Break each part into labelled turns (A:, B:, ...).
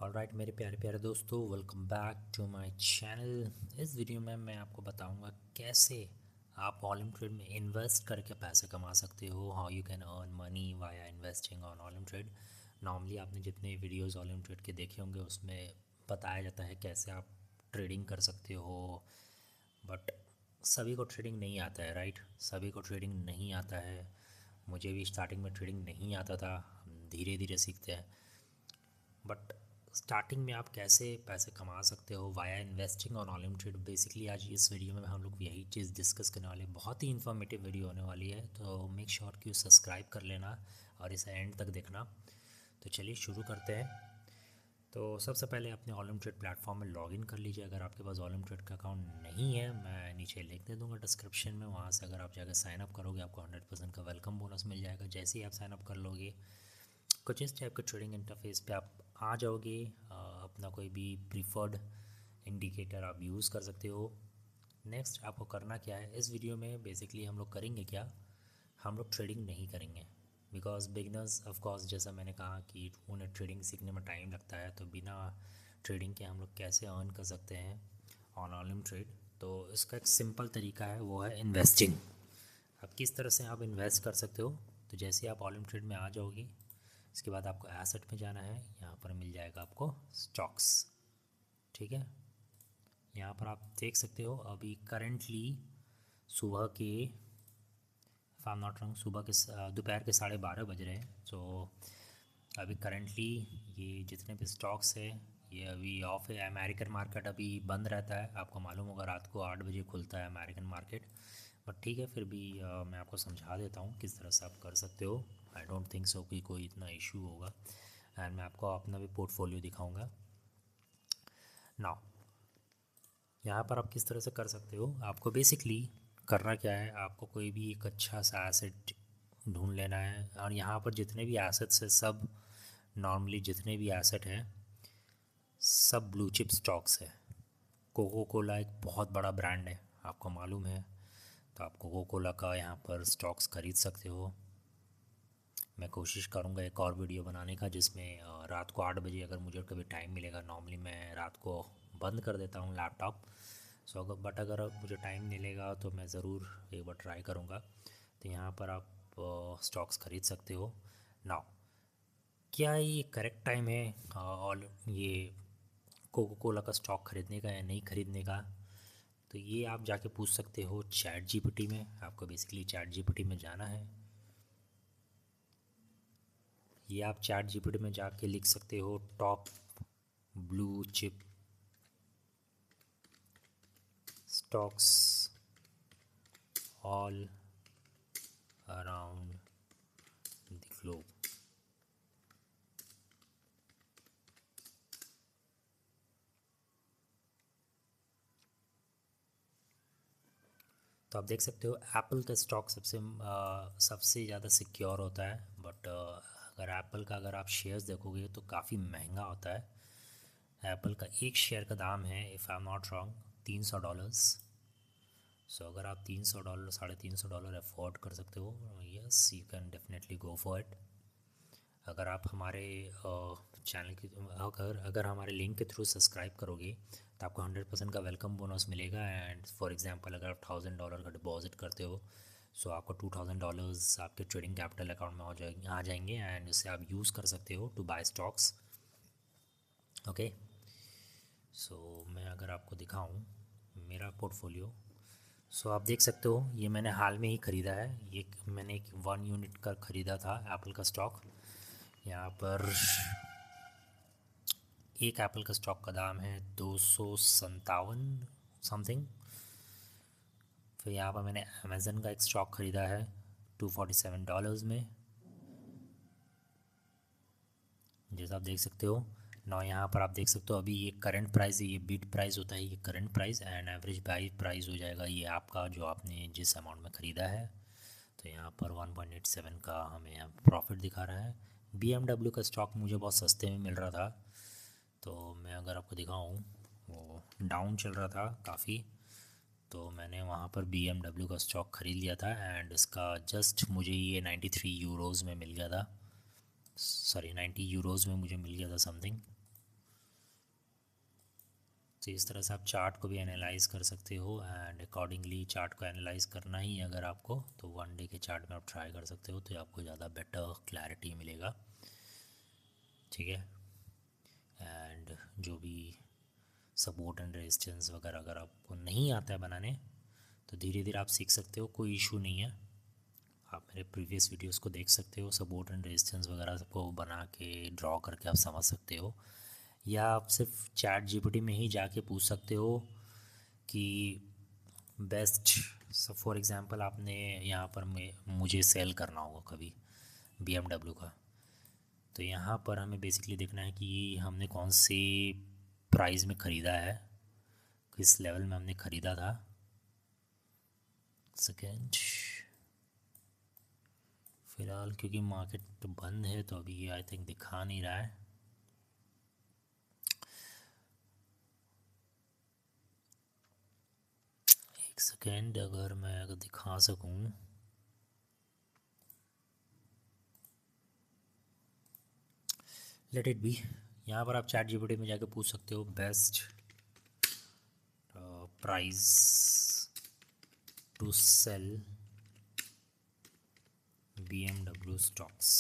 A: Alright मेरे प्यारे प्यारे दोस्तों, welcome back to my channel. इस वीडियो में मैं आपको बताऊंगा कैसे आप ऑलिम ट्रेड में इन्वेस्ट करके पैसे कमा सकते हो। How you can earn money via investing on Olymp Trade. Normally आपने जितने वीडियोस ऑलिम ट्रेड के देखे होंगे उसमें बताया जाता है कैसे आप ट्रेडिंग कर सकते हो, बट सभी को ट्रेडिंग नहीं आता है, राइट। सभी को ट्रेडिंग नहीं आता है। मुझे भी स्टार्टिंग में ट्रेडिंग नहीं आता था, हम धीरे धीरे सीखते हैं। बट स्टार्टिंग में आप कैसे पैसे कमा सकते हो via investing on Olymp Trade, basically आज इस वीडियो में हम लोग यही चीज़ डिस्कस करने वाले हैं। बहुत ही इन्फॉर्मेटिव वीडियो होने वाली है, तो मेक श्योर कि सब्सक्राइब कर लेना और इसे एंड तक देखना। तो चलिए शुरू करते हैं। तो सबसे पहले अपने ऑलिम ट्रेड प्लेटफॉर्म में लॉगिन कर लीजिए। अगर आपके पास ऑलिम ट्रेड का अकाउंट नहीं है, मैं नीचे लिंक दे दूंगा डिस्क्रिप्शन में, वहाँ से अगर आप जाकर साइन अप करोगे आपको 100% का वेलकम बोनस मिल जाएगा। जैसे ही आप साइन अप कर लोगे कुछ इस टाइप के ट्रेडिंग इंटरफेस पे आप आ जाओगे। अपना कोई भी प्रीफर्ड इंडिकेटर आप यूज़ कर सकते हो। नेक्स्ट आपको करना क्या है, इस वीडियो में बेसिकली हम लोग करेंगे क्या, हम लोग ट्रेडिंग नहीं करेंगे। बिकॉज बिगनर्स ऑफ कोर्स, जैसा मैंने कहा कि उन्हें ट्रेडिंग सीखने में टाइम लगता है, तो बिना ट्रेडिंग के हम लोग कैसे अर्न कर सकते हैं ऑन ऑलिम ट्रेड। तो इसका एक सिंपल तरीका है, वो है इन्वेस्टिंग। अब किस तरह से आप इन्वेस्ट कर सकते हो, तो जैसे आप ऑलिम ट्रेड में आ जाओगे इसके बाद आपको एसेट में जाना है। यहाँ पर मिल जाएगा आपको स्टॉक्स, ठीक है। यहाँ पर आप देख सकते हो अभी करेंटली सुबह के, if I am not wrong, सुबह के दोपहर के 12:30 बज रहे हैं। सो अभी करेंटली ये जितने भी स्टॉक्स है ये अभी ऑफ है। अमेरिकन मार्केट अभी बंद रहता है, आपको मालूम होगा, रात को 8 बजे खुलता है अमेरिकन मार्केट। बट ठीक है, फिर भी मैं आपको समझा देता हूँ किस तरह से आप कर सकते हो। आई डोंट थिंक सो कि कोई इतना इशू होगा, एंड मैं आपको अपना भी पोर्टफोलियो दिखाऊंगा। नाउ यहाँ पर आप किस तरह से कर सकते हो, आपको बेसिकली करना क्या है, आपको कोई भी एक अच्छा सा एसेट ढूंढ लेना है। और यहाँ पर जितने भी एसेट्स हैं सब, नॉर्मली जितने भी एसेट हैं सब ब्लू चिप स्टॉक्स है। कोको कोला एक बहुत बड़ा ब्रांड है, आपको मालूम है, तो आप कोको कोला का यहाँ पर स्टॉक्स खरीद सकते हो। मैं कोशिश करूँगा एक और वीडियो बनाने का जिसमें रात को 8 बजे अगर मुझे कभी टाइम मिलेगा, नॉर्मली मैं रात को बंद कर देता हूँ लैपटॉप। सो अगर बट अगर मुझे टाइम मिलेगा तो मैं ज़रूर एक बार ट्राई करूँगा। तो यहाँ पर आप स्टॉक्स खरीद सकते हो। नाउ क्या ये करेक्ट टाइम है और ये कोको कोला का स्टॉक खरीदने का या नहीं खरीदने का, तो ये आप जाके पूछ सकते हो चैट जीपीटी में। आपको बेसिकली चैट जीपीटी में जाना है। ये आप चैट जीपीटी में जाके लिख सकते हो top blue chip stocks all around the globe. तो आप देख सकते हो एप्पल का स्टॉक सबसे ज़्यादा सिक्योर होता है। बट अगर एप्पल का अगर आप शेयर्स देखोगे तो काफ़ी महंगा होता है। एप्पल का एक शेयर का दाम है, if I am not wrong, $300। सो अगर आप $300, $350 अफोर्ड कर सकते हो, yes you can definitely go for it. अगर आप हमारे चैनल की अगर हमारे लिंक के थ्रू सब्सक्राइब करोगे तो आपको 100% का वेलकम बोनस मिलेगा। एंड फॉर एग्जांपल अगर आप $1000 का डिपॉजिट करते हो, सो आपको $2000 आपके ट्रेडिंग कैपिटल अकाउंट में आ जाएंगे एंड उसे आप यूज़ कर सकते हो टू बाय स्टॉक्स। ओके, सो मैं अगर आपको दिखाऊं मेरा पोर्टफोलियो, सो आप देख सकते हो ये मैंने हाल में ही ख़रीदा है। ये मैंने एक 1 यूनिट का ख़रीदा था एप्पल का स्टॉक। यहाँ पर एक एप्पल का स्टॉक का दाम है 257 समथिंग। फिर यहाँ पर मैंने अमेज़न का एक स्टॉक ख़रीदा है $247 में, जैसा आप देख सकते हो। ना यहाँ पर आप देख सकते हो अभी ये करंट प्राइस है, ये बिड प्राइस होता है, ये current price and average by price हो जाएगा ये आपका जो आपने जिस अमाउंट में ख़रीदा है। तो यहाँ पर 1.87 का हमें यहाँ प्रॉफिट दिखा रहा है। BMW का स्टॉक मुझे बहुत सस्ते में मिल रहा था, तो मैं अगर आपको दिखाऊं वो डाउन चल रहा था काफ़ी, तो मैंने वहाँ पर BMW का स्टॉक ख़रीद लिया था एंड इसका जस्ट मुझे ये 93 यूरोज़ में मिल गया था। सॉरी 90 यूरोज़ में मुझे मिल गया था समथिंग। तो इस तरह से आप चार्ट को भी एनालाइज कर सकते हो एंड अकॉर्डिंगली चार्ट को एनालाइज करना ही है अगर आपको, तो 1 डे के चार्ट में आप ट्राई कर सकते हो, तो आपको ज़्यादा बेटर क्लैरिटी मिलेगा। ठीक है, एंड जो भी सपोर्ट एंड रेजिस्टेंस वगैरह अगर आपको नहीं आता है बनाने तो धीरे धीरे आप सीख सकते हो, कोई इशू नहीं है। आप मेरे प्रीवियस वीडियोस को देख सकते हो, सपोर्ट एंड रेजिस्टेंस वगैरह को बना के ड्रॉ करके आप समझ सकते हो, या आप सिर्फ चैट जीपीटी में ही जाके पूछ सकते हो कि बेस्ट। फॉर एग्जांपल आपने यहाँ पर मुझे सेल करना होगा कभी BMW का, तो यहाँ पर हमें बेसिकली देखना है कि हमने कौन से प्राइस में ख़रीदा है, किस लेवल में हमने ख़रीदा था। सेकेंड, फ़िलहाल क्योंकि मार्केट बंद है तो अभी ये आई थिंक दिखा नहीं रहा है। एक सेकेंड, अगर मैं दिखा सकूँ, लेट इट बी। यहाँ पर आप चैट जीपीटी में जाके पूछ सकते हो best price to sell BMW stocks.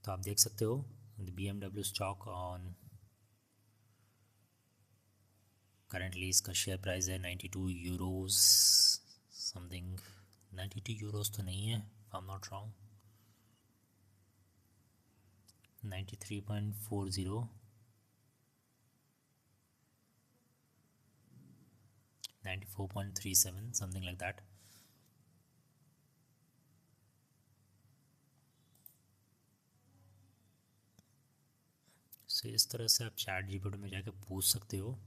A: तो आप देख सकते हो BMW स्टॉक ऑन करेंटली इसका शेयर प्राइस है 92 यूरोज़ समथिंग। 92 यूरोज़ तो नहीं है, I am not wrong, 93.40, 94.37 something like that. So इस तरह से आप चैट जीपीटी में जाके पूछ सकते हो।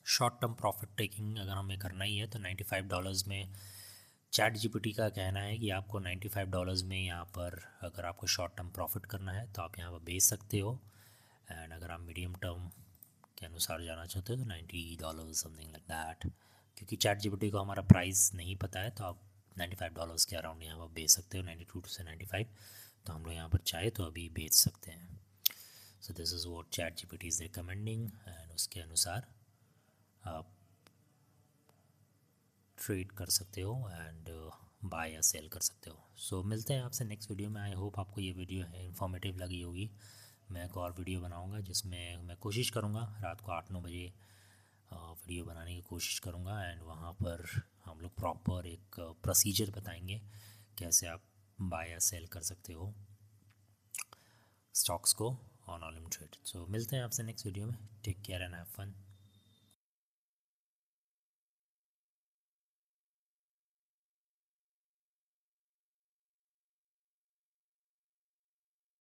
A: शॉर्ट टर्म प्रॉफिट टेकिंग अगर हमें करना ही है तो $95 में चैट जीपीटी का कहना है कि आपको $95 में यहाँ पर अगर आपको शॉर्ट टर्म प्रॉफिट करना है तो आप यहाँ पर बेच सकते हो, एंड अगर आप मीडियम टर्म के अनुसार जाना चाहते हो तो $90 समथिंग लाइक दैट। क्योंकि चैट जीपीटी को हमारा प्राइस नहीं पता है तो आप $95 के अराउंड यहाँ पर बेच सकते हो, 92 से 95। तो हम लोग यहाँ पर चाहे तो अभी बेच सकते हैं। So this is what chat GPT is recommending, and उसके अनुसार आप ट्रेड कर सकते हो एंड बाय या सेल कर सकते हो। सो मिलते हैं आपसे नेक्स्ट वीडियो में। आई होप आपको ये वीडियो है इन्फॉर्मेटिव लगी होगी। मैं एक और वीडियो बनाऊंगा जिसमें मैं कोशिश करूंगा रात को 8-9 बजे वीडियो बनाने की कोशिश करूंगा, एंड वहाँ पर हम लोग प्रॉपर एक प्रोसीजर बताएंगे कैसे आप बाय या सेल कर सकते हो स्टॉक्स को ऑन ऑल ट्रेड। सो मिलते हैं आपसे नेक्स्ट वीडियो में। Take care and have fun.